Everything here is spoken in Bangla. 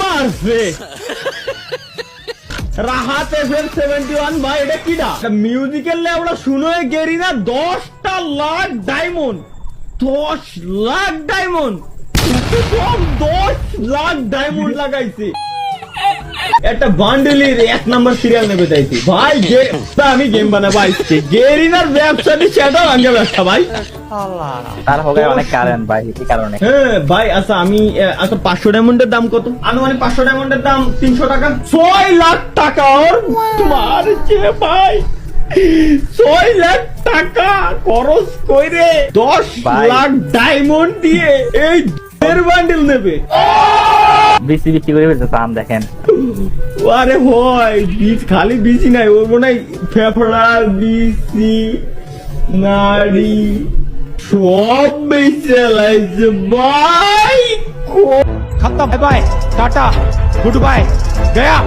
মারছে রাহাত এফএম 71 ভাই, এটা কিডা? মিউজিক্যাল লেভেল শুনো গেরিনা 10টা lakh diamond, 10 lakh diamond, 10 lakh diamond লাগাইছে। একটা বান্ডেলের 1 নাম্বার সিরিয়াল নেবে চাইছি ভাই। আমি গেম বানাবো আইছি, গেরিনার ব্যবসাটি সেটা ভাঙে ব্যবসা ভাই। তার হবে অনেক কারণ ভাই, এই কারণে। হ্যাঁ ভাই, আচ্ছা আমি আচ্ছা 500 ডায়মন্ডের দাম কত? আনুমানিক 500 ডায়মন্ডের দাম 300 টাকা, 6 লাখ টাকা। ওর মারছে ভাই, 6 লাখ টাকা খরচ কইরে 10 লাখ ডায়মন্ড দিয়ে এই বান্ডেল নেবে। বিসি বিক্রি করে ফেলতে চান দেখেন। আরে হয় বীজ, খালি বীজই নাই, ওর মনে হয় ফেফড়া, বিসি, নারী সব বেঁচে লাইছে ভাই। खत्म, bye bye, tata, goodbye, गया।